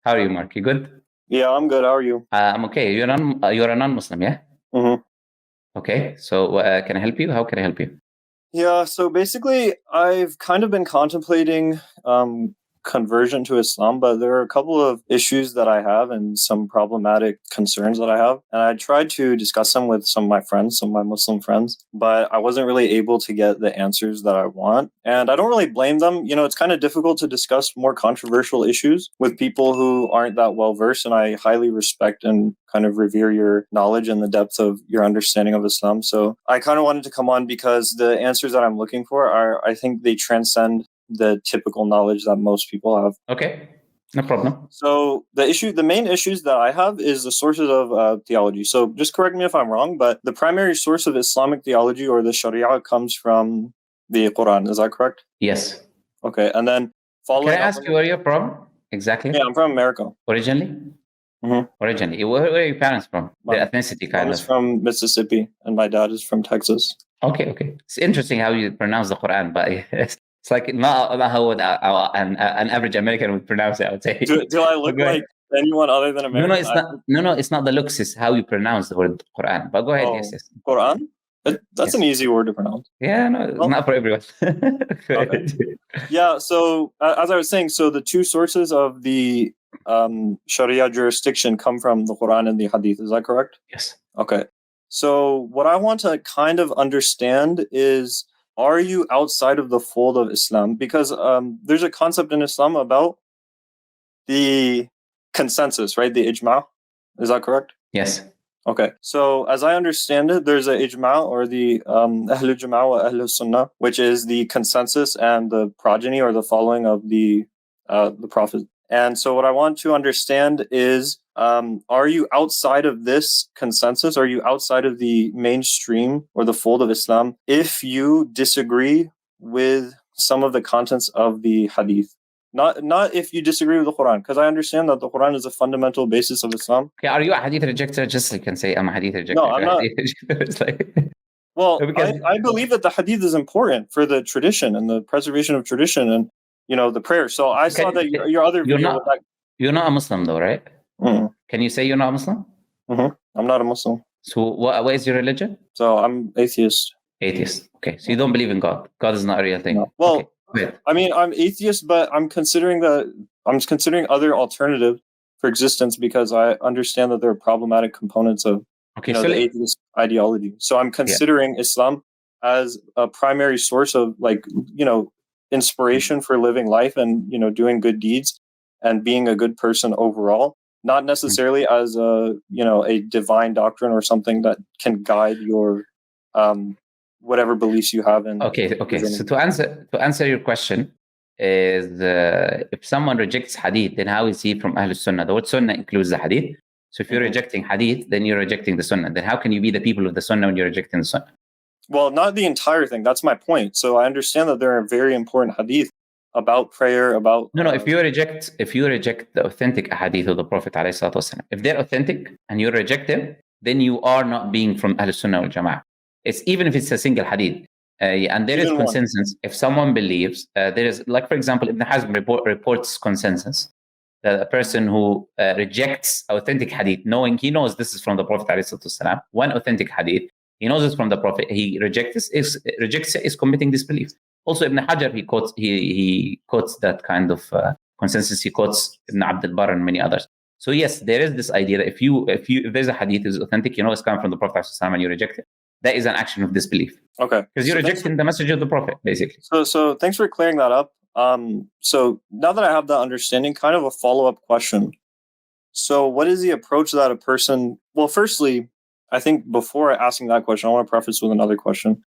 How are you, Mark? You good? Yeah, I'm good. How are you? I'm okay. You're a non-Muslim, yeah? hmm Okay. So can I help you? How can I help you? Yeah, so basically, I've kind of been contemplating conversion to Islam, but there are a couple of issues that I have and some problematic concerns that I have. And I tried to discuss them with some of my friends, some of my Muslim friends, but I wasn't really able to get the answers that I want. And I don't really blame them. You know, it's kind of difficult to discuss more controversial issues with people who aren't that well versed. And I highly respect and kind of revere your knowledge and the depth of your understanding of Islam. So I kind of wanted to come on because the answers that I'm looking for are, I think they transcend the typical knowledge that most people have. Okay. No problem. So the main issues that I have is the sources of theology. So just correct me if I'm wrong, but the primary source of Islamic theology or the Sharia comes from the Quran. Is that correct? Yes. Okay. And then following Can I up ask you where you're from? Exactly. Yeah, I'm from America. Originally? Mhm. Originally. Where are your parents from? My The ethnicity mom kind is of. from Mississippi and my dad is from Texas. Okay. It's interesting how you pronounce the Quran, but it's like not how an average American would pronounce it, I would say. Do I look Go ahead. like anyone other than No, American? it's not the looks, it's how you pronounce the word Quran. But go ahead, Oh, yes. Quran? That's Yes. an easy word to pronounce. Yeah, no, Well, not for everyone. Go okay. ahead. Yeah, so as I was saying, so the two sources of the Sharia jurisdiction come from the Quran and the Hadith. Is that correct? Yes. Okay. So what I want to kind of understand is, are you outside of the fold of Islam? Because there's a concept in Islam about the consensus, right? The ijma. Is that correct? Yes. Okay, so as I understand it, there's a ijma or the Ahlul Jama wa Ahlul Sunnah, which is the consensus and the progeny or the following of the Prophet. And so what I want to understand is, are you outside of this consensus? Are you outside of the mainstream or the fold of Islam if you disagree with some of the contents of the Hadith? Not if you disagree with the Quran, because I understand that the Quran is a fundamental basis of Islam. Okay, are you a Hadith rejector? Just like you can say, I'm a Hadith rejector. No, I'm not. It's like, Well, because I believe that the Hadith is important for the tradition and the preservation of tradition and, you know, the prayer. So I saw that your other video. You're not a Muslim though, right? Mm. Can you say you're not a Muslim? Mm-hmm. I'm not a Muslim. So what is your religion? So I'm atheist. Atheist. Okay, so you don't believe in God. God is not a real thing. No. Well, okay. I mean, I'm atheist, but I'm considering other alternatives for existence because I understand that there are problematic components of the atheist ideology. So I'm considering Islam as a primary source of inspiration for living life and doing good deeds and being a good person overall, not necessarily as a divine doctrine or something that can guide your whatever beliefs you have in. Okay. So to answer your question is, if someone rejects hadith, then how is he from Ahlul Sunnah? The word Sunnah includes the hadith. So if you're rejecting hadith, then you're rejecting the Sunnah. Then how can you be the people of the Sunnah when you're rejecting the Sunnah? Well, not the entire thing. That's my point. So I understand that there are very important hadith about prayer, about... No. If you reject the authentic hadith of the Prophet ﷺ, if they're authentic and you reject them, then you are not being from Ahlul Sunnah wal Jama'ah. It's even if it's a single hadith. And there is consensus. If someone believes, there is, like, for example, Ibn Hazm reports consensus that a person who rejects authentic hadith, he knows this is from the Prophet ﷺ, one authentic hadith, he knows it's from the Prophet, he rejects it, is committing disbelief. Also, Ibn Hajar, he quotes that kind of consensus. He quotes Ibn Abd al-Barr and many others. So yes, there is this idea that if there's a hadith that is authentic, it's coming from the Prophet ﷺ and you reject it, that is an action of disbelief. Okay. Because you're rejecting the message of the Prophet, basically. So thanks for clearing that up. So now that I have that understanding, kind of a follow-up question. So what is the approach that a person... Well, firstly, I think before asking that question, I want to preface with another question.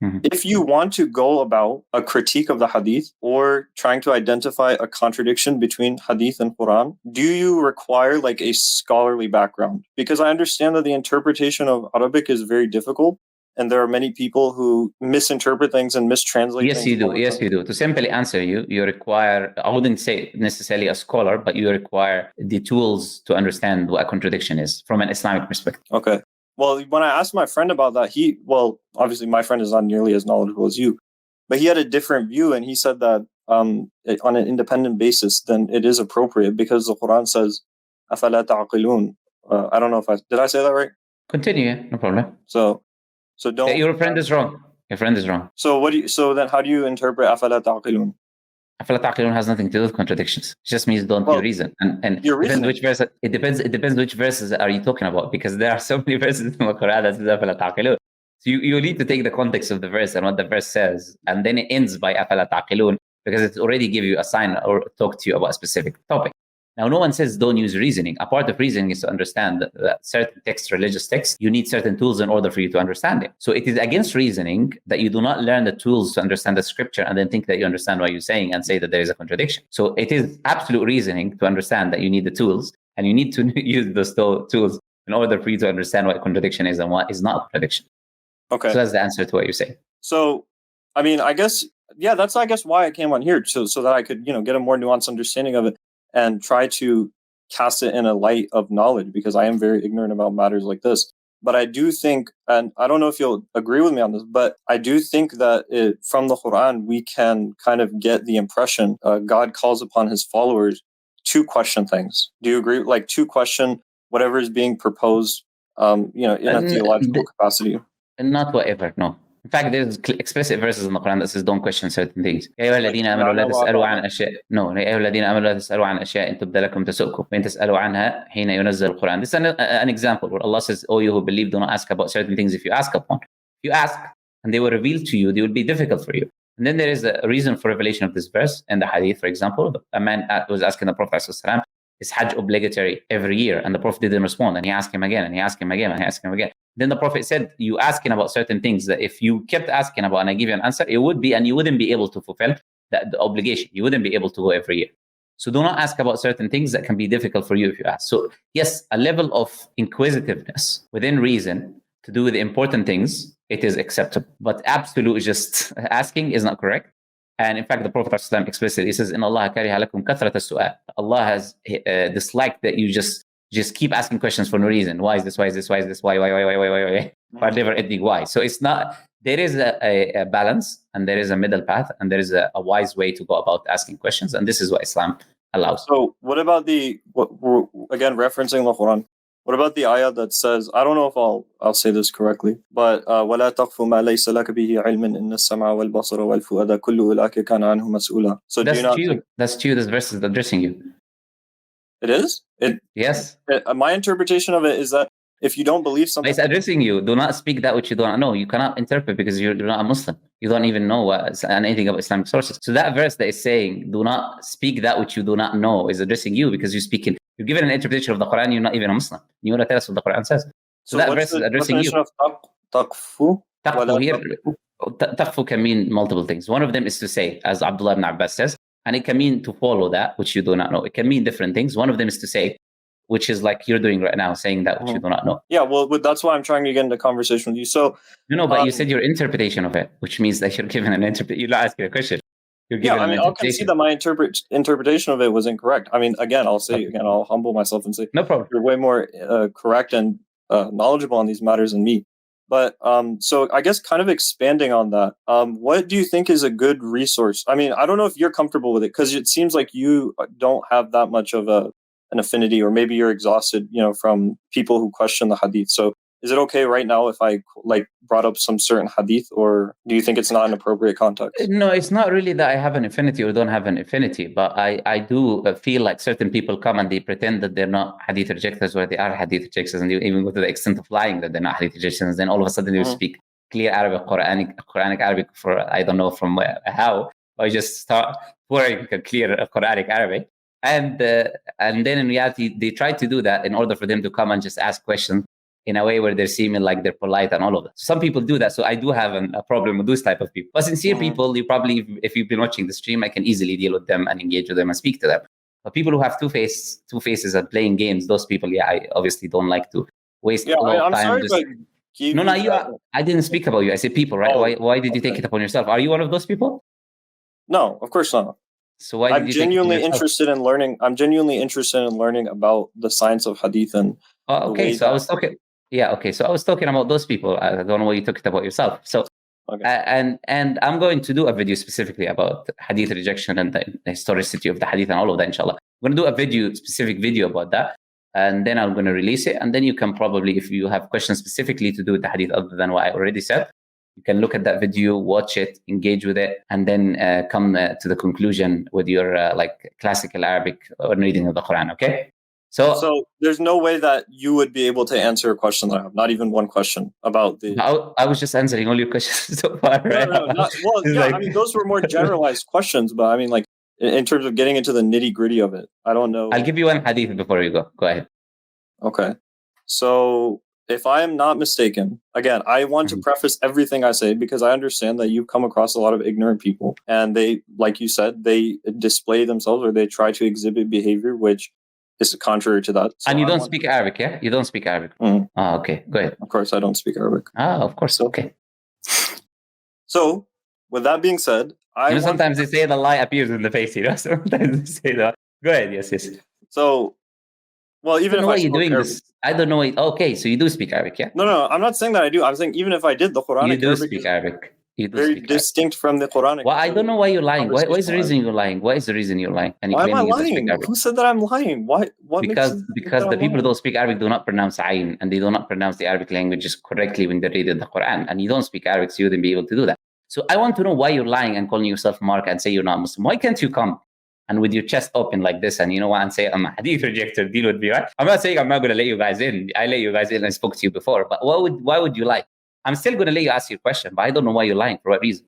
Mm-hmm. If you want to go about a critique of the hadith or trying to identify a contradiction between hadith and Quran, do you require like a scholarly background? Because I understand that the interpretation of Arabic is very difficult and there are many people who misinterpret things and mistranslate things. Yes, you do. To simply answer you require, I wouldn't say necessarily a scholar, but you require the tools to understand what a contradiction is from an Islamic perspective. Okay. Well, when I asked my friend about that, obviously my friend is not nearly as knowledgeable as you, but he had a different view and he said that on an independent basis, then it is appropriate because the Quran says, أَفَلَا تَعْقِلُونَ. I don't know if did I say that right? Continue, no problem. So don't. Your friend is wrong. Your friend is wrong. So then how do you interpret أَفَلَا تَعْقِلُونَ? أَفَلَا تَعْقِلُونَ has nothing to do with contradictions. It just means don't you reason. And depends which verse. It depends which verses are you talking about, because there are so many verses in the Quran that says أَفَلَا تَعْقِلُونَ. So you need to take the context of the verse and what the verse says, and then it ends by أَفَلَا تَعْقِلُونَ, because it's already give you a sign or talk to you about a specific topic. Now, no one says don't use reasoning. A part of reasoning is to understand that certain texts, religious texts, you need certain tools in order for you to understand it. So it is against reasoning that you do not learn the tools to understand the scripture and then think that you understand what you're saying and say that there is a contradiction. So it is absolute reasoning to understand that you need the tools, and you need to use those tools in order for you to understand what a contradiction is and what is not a contradiction. Okay. So that's the answer to what you're saying. So, I mean, I guess, yeah, that's, why I came on here, so that I could, get a more nuanced understanding of it and try to cast it in a light of knowledge, because I am very ignorant about matters like this. But I do think, and I don't know if you'll agree with me on this, but I do think that from the Quran, we can kind of get the impression God calls upon his followers to question things. Do you agree? Like, to question whatever is being proposed, in a theological capacity. Not whatever, no. In fact, there's explicit verses in the Quran that says don't question certain things. يا أيها الذين آمنوا لا تسألوا عن أشياء. No, يا أيها الذين آمنوا لا تسألوا عن أشياء إن تبد لكم تسؤكم وإن تسألوا عنها حين ينزل القرآن. This is an example where Allah says, "Oh, you who believe, do not ask about certain things if you ask upon. If you ask and they were revealed to you, they will be difficult for you." And then there is a reason for revelation of this verse in the Hadith, for example. A man was asking the Prophet ﷺ, is Hajj obligatory every year? And the Prophet didn't respond. And he asked him again, and he asked him again, and he asked him again. Then the Prophet said, you asking about certain things that if you kept asking about and I give you an answer, it would be, and you wouldn't be able to fulfill the obligation. You wouldn't be able to go every year. So do not ask about certain things that can be difficult for you if you ask. So yes, a level of inquisitiveness within reason to do with important things, it is acceptable. But absolute just asking is not correct. And in fact, the Prophet ﷺ explicitly says, "In Allah kariha lakum kathrat as-su'al." Allah has disliked that you just keep asking questions for no reason. Why is this? Why is this? Why is this? Why? For never ending why. So it's not. There is a balance, and there is a middle path, and there is a wise way to go about asking questions, and this is what Islam allows. So what about again referencing the Quran? What about the ayah that says, I don't know if I'll say this correctly, but وَلَا تَقْفُ مَا لَيْسَ لَكَ بِهِ عِلْمٍ إِنَّ السَّمْعَ وَالْبَصَرَ وَالْفُؤَادَ كُلُّ أُولَٰئِكَ كَانَ عَنْهُ مَسْئُولًا. So That's true. This verse is addressing you. It is? Yes. My interpretation of it is that if you don't believe something... It's addressing you. Do not speak that which you don't know. You cannot interpret because you're not a Muslim. You don't even know anything about Islamic sources. So that verse that is saying, do not speak that which you do not know, is addressing you because you're given an interpretation of the Quran, you're not even a Muslim. You want to tell us what the Quran says. So that verse is addressing you. Of taqfu? Taqfu here, taqfu can mean multiple things. One of them is to say, as Abdullah ibn Abbas says, and it can mean to follow that which you do not know. It can mean different things. One of them is to say, which is like you're doing right now, saying that which you do not know. Yeah, well, that's why I'm trying to get into conversation with you. So, but you said your interpretation of it, which means that you're given an interpretation. You're not asking a question. You're given an I'll concede that my interpretation of it was incorrect. I mean, again, I'll humble myself and say, no problem. You're way more correct and knowledgeable on these matters than me. But so I guess kind of expanding on that, what do you think is a good resource? I mean, I don't know if you're comfortable with it because it seems like you don't have that much of an affinity, or maybe you're exhausted, from people who question the hadith. So is it okay right now if I brought up some certain hadith, or do you think it's not an appropriate context? No, it's not really that I have an affinity or don't have an affinity, but I do feel like certain people come and they pretend that they're not hadith rejectors or they are hadith rejectors, and they even go to the extent of lying that they're not hadith rejectors. Then all of a sudden they speak clear Arabic, Quranic Arabic for I don't know from how, or just start pouring clear Quranic Arabic. And then in reality, they try to do that in order for them to come and just ask questions in a way where they're seeming like they're polite and all of that. Some people do that. So I do have a problem with those type of people. But sincere people, you probably, if you've been watching the stream, I can easily deal with them and engage with them and speak to them. But people who have two faces and playing games, those people, I obviously don't like to waste a lot of time. Sorry, I didn't speak about you. I said people, right? Oh, why did you take it upon yourself? Are you one of those people? No, of course not. So why I'm genuinely interested in learning. I'm genuinely interested in learning about the science of hadith and. Okay, so I was talking. Yeah, okay. So I was talking about those people. I don't know why you took it about yourself. So Okay. And I'm going to do a video specifically about hadith rejection and the historicity of the hadith and all of that, inshallah. I'm going to do a specific video about that. And then I'm going to release it. And then you can probably, if you have questions specifically to do with the hadith other than what I already said, you can look at that video, watch it, engage with it, and then come to the conclusion with your like classical Arabic reading of the Quran, okay? So there's no way that you would be able to answer a question that I have, not even one question about the... I was just answering all your questions so far, right? I mean, those were more generalized questions, but I mean, like, in terms of getting into the nitty-gritty of it, I don't know. I'll give you one hadith before you go. Go ahead. Okay. So if I am not mistaken, again, I want to preface everything I say because I understand that you've come across a lot of ignorant people, and they, like you said, they display themselves or they try to exhibit behavior which is contrary to that. So and you don't speak Arabic, yeah? You don't speak Arabic. Mm. Oh, okay. Go ahead. Of course, I don't speak Arabic. Of course. Okay. So, with that being said, sometimes they say the lie appears in the face, Sometimes they say that. Go ahead. Yes. So, well, even if you're doing Arabic, this, I don't know. Okay, so you do speak Arabic, yeah? No, I'm not saying that I do. I'm saying even if I did, the Quranic you do Arabic speak Arabic. You do very speak distinct Arabic. from the Quranic. Well, I don't know why you're lying. What is the reason you're lying? What is the reason you're lying? And you why am I you lying? Who said that I'm lying? What because the people who don't speak Arabic do not pronounce ayn, and they do not pronounce the Arabic languages correctly when they read the Quran, and you don't speak Arabic, so you wouldn't be able to do that. So I want to know why you're lying and calling yourself Mark and say you're not Muslim. Why can't you come and with your chest open like this and you know what, and say, I'm a hadith rejector, deal with me, right? I'm not saying I'm not going to let you guys in. I let you guys in. I spoke to you before, but why would you lie? I'm still going to let you ask your question, but I don't know why you're lying. For what reason?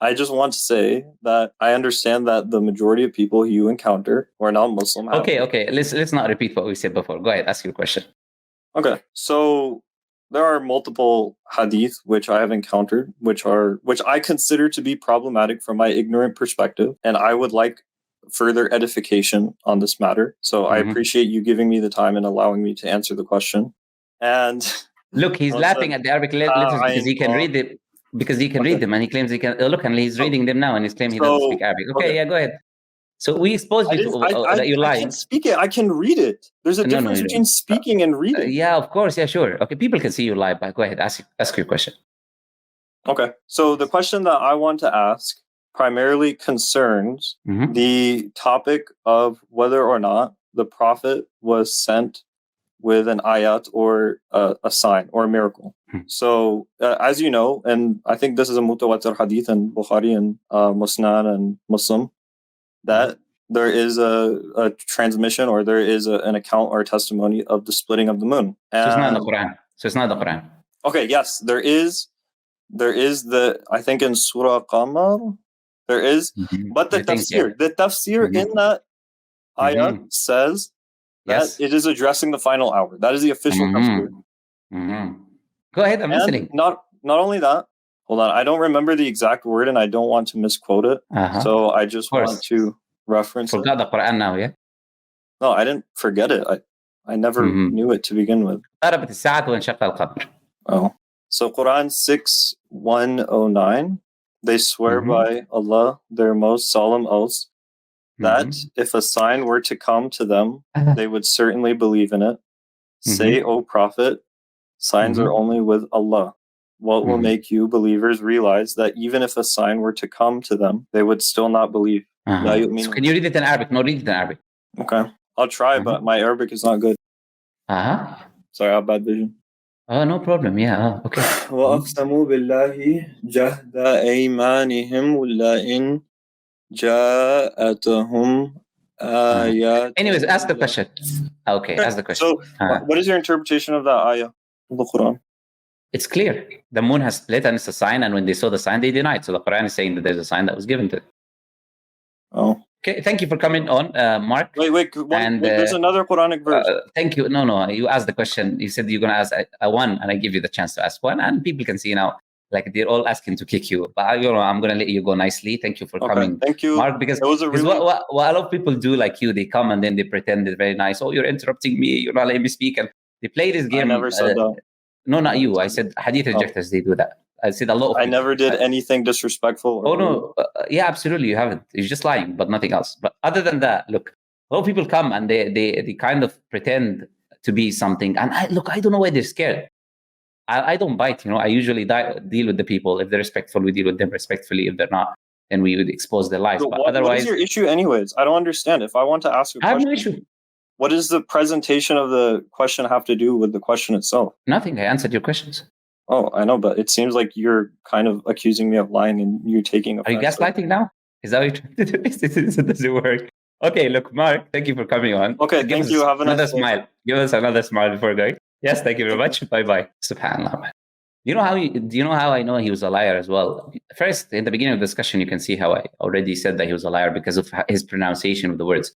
I just want to say that I understand that the majority of people you encounter who are not Muslim. Okay. Let's not repeat what we said before. Go ahead, ask your question. Okay, so there are multiple hadith which I have encountered, which I consider to be problematic from my ignorant perspective, and I would like further edification on this matter. So I appreciate you giving me the time and allowing me to answer the question. And look, he's laughing at the Arabic letters because he can read it. Because he can read them, and he claims he can look, and he's reading them now, and he's claiming he doesn't speak Arabic. Okay, yeah, go ahead. So we exposed you to that you're lying. I can't speak it. I can read it. There's a difference between speaking and reading. Yeah, of course. Yeah, sure. Okay, people can see you lie, but go ahead. Ask your question. Okay. So the question that I want to ask primarily concerns the topic of whether or not the Prophet was sent with an ayat or a sign or a miracle. So as you know, and I think this is a mutawatir hadith in Bukhari and Musnad and Muslim, that there is a transmission or there is an account or a testimony of the splitting of the moon. So it's not in the Quran. So it's not the Quran. Okay, yes, there is I think in Surah Qamar, there is, but the tafsir in that ayat says that it is addressing the final hour. That is the official tafsir. Go ahead, I'm listening. Not only that, hold on, I don't remember the exact word and I don't want to misquote it. So I just want to reference it. Forgot the Quran now, yeah? No, I didn't forget it. I never knew it to begin with. Oh. So Quran 6:109, they swear by Allah their most solemn oaths that if a sign were to come to them, they would certainly believe in it. Say, O Prophet, signs are only with Allah. What will make you believers realize that even if a sign were to come to them, they would still not believe? So can you read it in Arabic? No, read it in Arabic. Okay. I'll try, but my Arabic is not good. Sorry, I have bad vision. Oh, no problem. Yeah. Okay. وَأَقْسَمُوا بِاللَّهِ جَهْدَ أَيْمَانِهِمْ وَلَئِنْ جَاءَتْهُمْ آيَاتٌ. Anyways, ask the question. Okay, ask the question. So, what is your interpretation of that ayah of the Quran? It's clear. The moon has split and it's a sign, and when they saw the sign, they denied. So the Quran is saying that there's a sign that was given to it. Oh. Okay, thank you for coming on, Mark. Wait, there's another Quranic verse. Thank you. No, you asked the question. You said you're going to ask a one, and I give you the chance to ask one, and people can see now, like they're all asking to kick you. But I'm going to let you go nicely. Thank you for coming. Thank you, Mark, because what a lot of people do like you, they come and then they pretend it's very nice. Oh, you're interrupting me. You're not letting me speak. And they play this game. I never said that. No, not you. I said Hadith Rejectors, they do that. I said a lot of people. I never did anything disrespectful. Oh, no. Yeah, absolutely. You haven't. You're just lying, but nothing else. But other than that, look, a lot of people come and they kind of pretend to be something. And I don't know why they're scared. I don't bite. I usually deal with the people. If they're respectful, we deal with them respectfully. If they're not, then we would expose their lies. But What otherwise, is your issue, anyways? I don't understand. If I want to ask a I have question, no issue. what does the presentation of the question have to do with the question itself? Nothing. I answered your questions. Oh, I know, but it seems like you're kind of accusing me of lying and you're taking offense. Are you gaslighting now? Is that what you're trying to do? It doesn't work. Okay, look, Mark, thank you for coming on. Okay, thank you. Have another nice smile. day. Give us another smile before going. Yes, thank you very much. Bye-bye. Subhanallah, man. Do you know how I know he was a liar as well? First, in the beginning of the discussion, you can see how I already said that he was a liar because of his pronunciation of the words.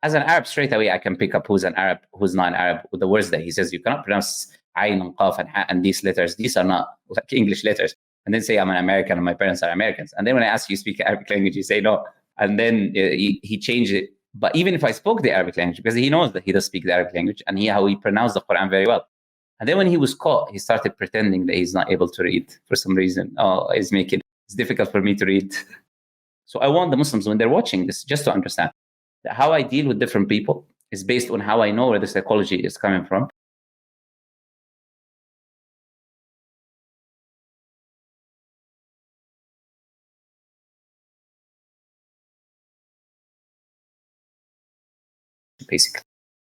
As an Arab, straight away, I can pick up who's an Arab, who's not an Arab with the words that he says. You cannot pronounce Ayn and Qaf and Ha and these letters. These are not like English letters. And then say, I'm an American and my parents are Americans. And then when I ask you to speak Arabic language, you say no. And then he changed it. But even if I spoke the Arabic language, because he knows that he does speak the Arabic language and how he pronounced the Quran very well. And then when he was caught, he started pretending that he's not able to read for some reason. Oh, it's difficult for me to read. So I want the Muslims, when they're watching this, just to understand that how I deal with different people is based on how I know where the psychology is coming from. Basically.